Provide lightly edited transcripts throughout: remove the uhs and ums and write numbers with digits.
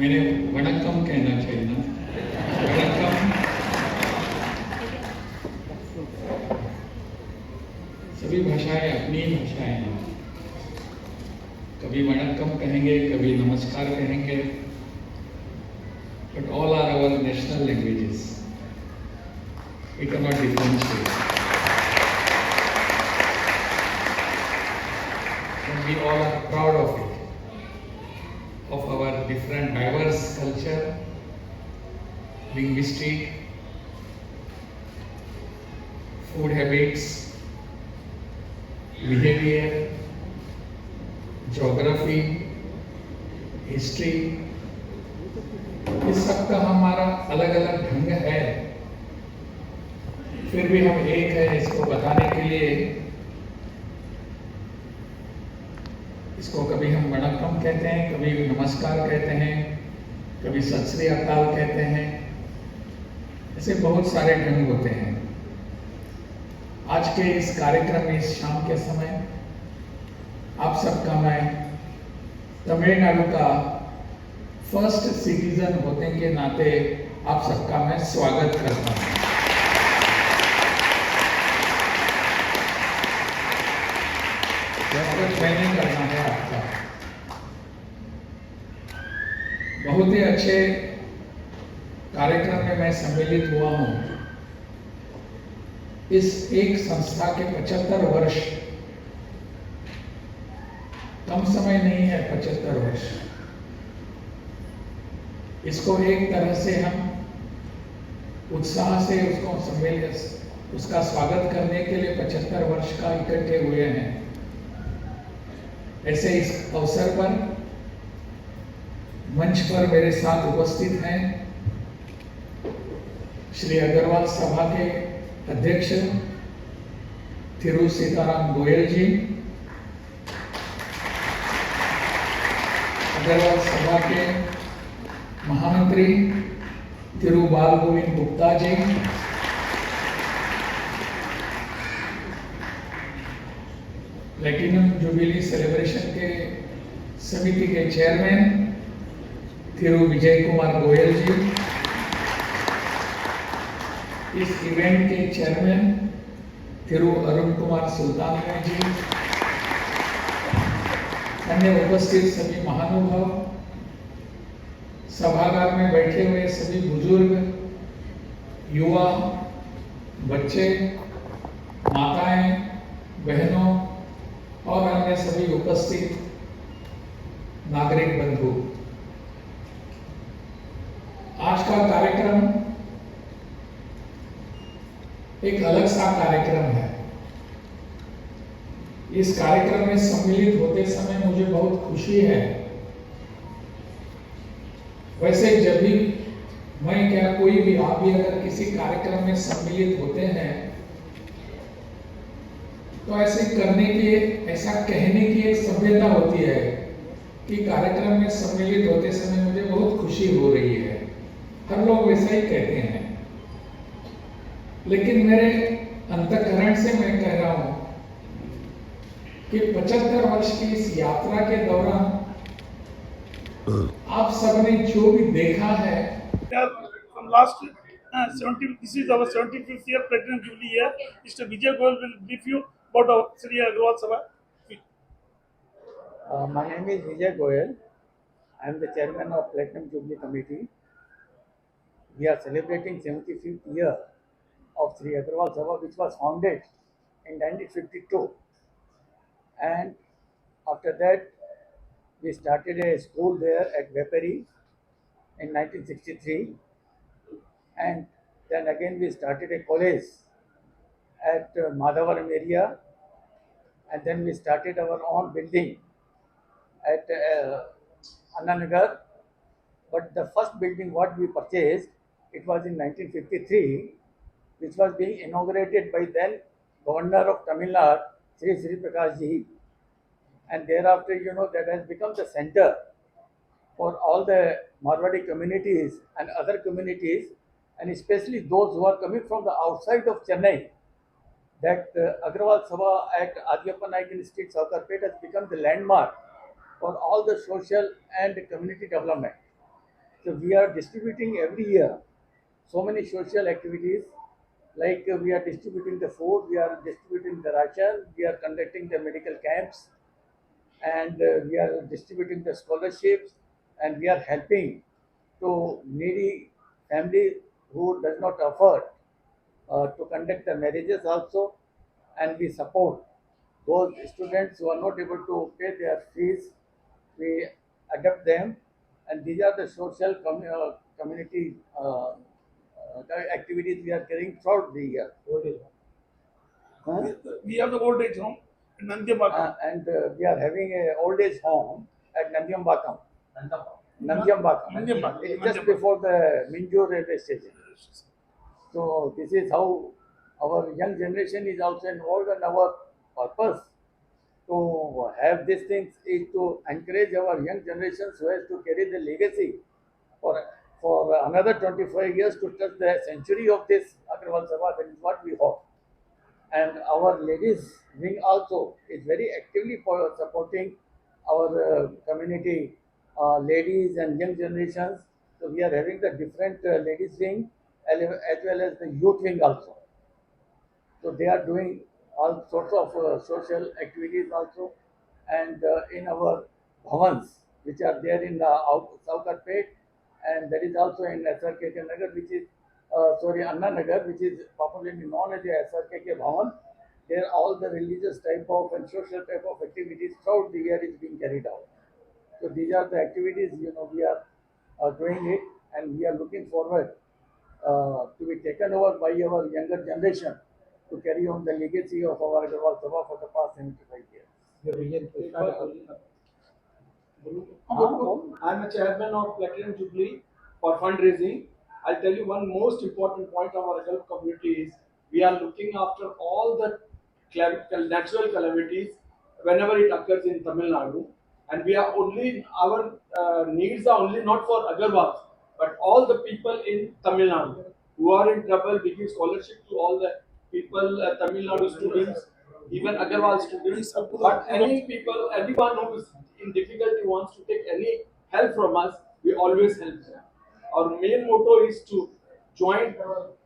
मैंने वणक्कम कहना चाहिए ना, वणक्कम। सभी भाषाएं अपनी ही भाषाएं हैं। कभी वणक्कम कहेंगे, कभी नमस्कार कहेंगे, but all are our national languages. We cannot differentiate. And we all are proud of it, of our different diverse culture, linguistic, food habits, behavior, geography, history. इस सब का हमारा अलग अलग ढंग है, फिर भी हम एक है इसको बताने के लिए इसको कभी हम वणक्कम कहते हैं, कभी नमस्कार कहते हैं, कभी सत श्री अकाल कहते हैं. ऐसे बहुत सारे ढंग होते हैं. आज के इस कार्यक्रम में इस शाम के समय आप सबका मैं तमिलनाडु का फर्स्ट सिटीजन होने के नाते आप सबका मैं स्वागत करता हूं. स्वागत मैंने करना है आपका. बहुत ही अच्छे कार्यक्रम में मैं सम्मिलित हुआ हूं. इस एक संस्था के 75 वर्ष कम समय नहीं है. 75 वर्ष इसको एक तरह से हम उत्साह से उसको सम्मिलित उसका स्वागत करने के लिए 75 वर्ष का इकट्ठे हुए हैं. ऐसे इस अवसर पर मंच पर मेरे साथ उपस्थित हैं श्री अग्रवाल सभा के अध्यक्ष थिरु सीताराम गोयल जी, अग्रवाल सभा के महामंत्री थिरु बाल Govind Gupta ji, platinum jubilee celebration के समिति के चेयरमैन थिरु विजय कुमार गोयल जी, इस इवेंट के चेयरमैन थिरु अरुण कुमार सुल्तान जी, अन्य उपस्थित सभी महानुभाव, सभागार में बैठे हुए सभी बुजुर्ग, युवा, बच्चे, माताएं, बहनों और अन्य सभी उपस्थित नागरिक बंधु. आज का कार्यक्रम एक अलग सा कार्यक्रम है. इस कार्यक्रम में सम्मिलित होते समय मुझे बहुत खुशी है. वैसे जब भी मैं क्या कोई भी आप भी अगर किसी कार्यक्रम में सम्मिलित होते हैं तो ऐसे करने की ऐसा कहने की एक सभ्यता होती है कि कार्यक्रम में सम्मिलित होते समय मुझे बहुत खुशी हो रही है. हर लोग वैसा ही कहते हैं, लेकिन मेरे अंतःकरण से मैं कह रहा हूं कि 75 वर्ष की इस यात्रा के दौरान आप सबने जो भी देखा है, from last 70, this is our 75th year Platinum Jubilee year. Mr. Vijay Goyal will brief you about our Sri Agrawal Sabha. My name is Vijay Goyal. I am the chairman of Platinum Jubilee Committee. We are celebrating 75th year of Sri Agrawal Sabha, which was founded in 1952. And after that, we started a school there at Vepari in 1963. And then again we started a college at Madhavaram area. And then we started our own building at Annanagar. But the first building what we purchased, it was in 1953, which was being inaugurated by then Governor of Tamil Nadu, Sri Prakash Ji. And thereafter, that has become the center for all the Marwadi communities and other communities, and especially those who are coming from the outside of Chennai. That Agrawal Sabha at Adiyappa Naik Street, Saukarpet has become the landmark for all the social and community development. So we are distributing every year so many social activities. Like we are distributing the food, we are distributing the ration, we are conducting the medical camps, and we are distributing the scholarships, and we are helping to needy families who does not afford to conduct the marriages also, and we support those students who are not able to pay their fees. We adopt them, and these are the social community activities we are carrying throughout the year. Huh? We have the old age home in Nandyambakam. And we are having a old age home at Nandyambakam. Nandyambakam. Nandyambakam. It is just before the Minjur railway station. So this is how our young generation is also involved, and our purpose to have these things is to encourage our young generations so as to carry the legacy for another 25 years to touch the century of this Agrawal Sabha. That is what we hope. And our ladies wing also is very actively supporting our community ladies and young generations. So we are having the different ladies wing as well as the youth wing also. So they are doing all sorts of social activities also, and in our bhavans, which are there in Saukarpet, and that is also in SRKK Nagar, which is Anna Nagar, which is popularly known as the SRKK Bhavan. There all the religious type of and social type of activities throughout the year is being carried out. So these are the activities we are doing it, and we are looking forward to be taken over by our younger generation to carry on the legacy of our Agrawal Sabha for the past 75 years. I'm a chairman of Platinum Jubilee for fundraising. I'll tell you one most important point of our Gulf community is we are looking after all the natural calamities whenever it occurs in Tamil Nadu, and we are only our needs are only not for Agarwals, but all the people in Tamil Nadu who are in trouble. We give scholarship to all the people, Tamil Nadu students, even Agarwal students. But any people, anyone who is in difficulty wants to take any help from us, we always help them. Our main motto is to join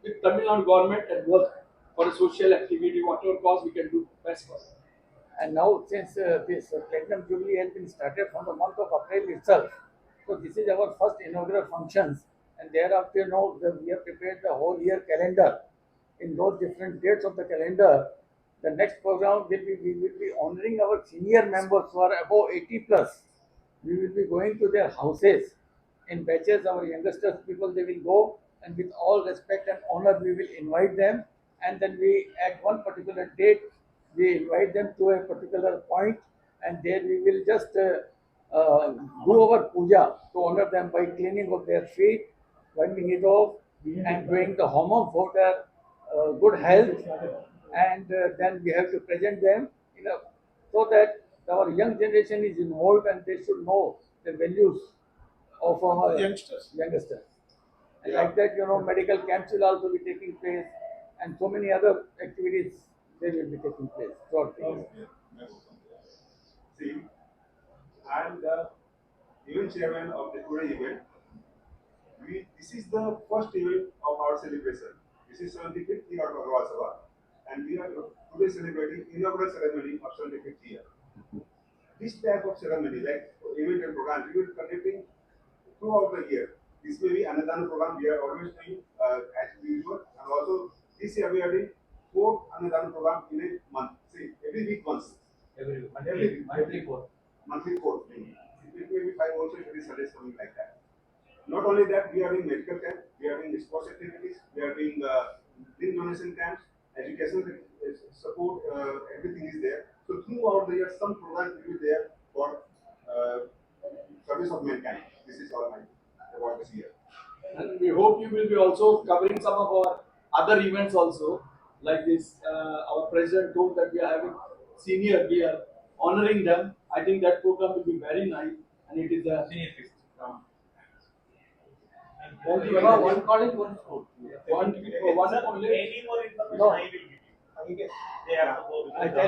with Tamil Nadu government and work for a social activity, whatever cause we can do best for them. And now, since this Platinum Jubilee has been started from the month of April itself, so this is our first inaugural functions, and thereafter, we have prepared the whole year calendar. In those different dates of the calendar, the next program will be we will be honoring our senior members who are above 80 plus. We will be going to their houses in batches. Our youngest people they will go, and with all respect and honor, we will invite them, and then we at one particular date we invite them to a particular point, and there we will just do our puja to honor them by cleaning of their feet, wiping it off, and doing the homam for their good health, and then we have to present them, so that our young generation is involved and they should know the values of our Youngsters. youngsters. And like that, medical camps will also be taking place, and so many other activities they will be taking place throughout the year. See, I'm the event chairman of the today event. This is the first event of our celebration. This is 75th year of Agrawal Sabha, and we are today celebrating inaugural ceremony of 75th year. This type of ceremony, like event and program, we will be conducting throughout the year. This may be another program we are always doing as usual, and also this year we are doing 4 another program in a month. See, every week once. Every week, monthly 4. Monthly 4. It may be 5 also, every Sunday, something like that. Not only that, we are doing medical camp, we are doing sports activities, we are doing link donation camps, education support, everything is there. So throughout the year, some programs will be there for service of mankind. This is all about this year. And we hope you will be also covering some of our other events also, like this. Our president told that we are having senior, we are honoring them. I think that program will be very nice, and it is a senior feast. One college, one school. One only. Any more information No. I will give you. Okay. They have to go. I tell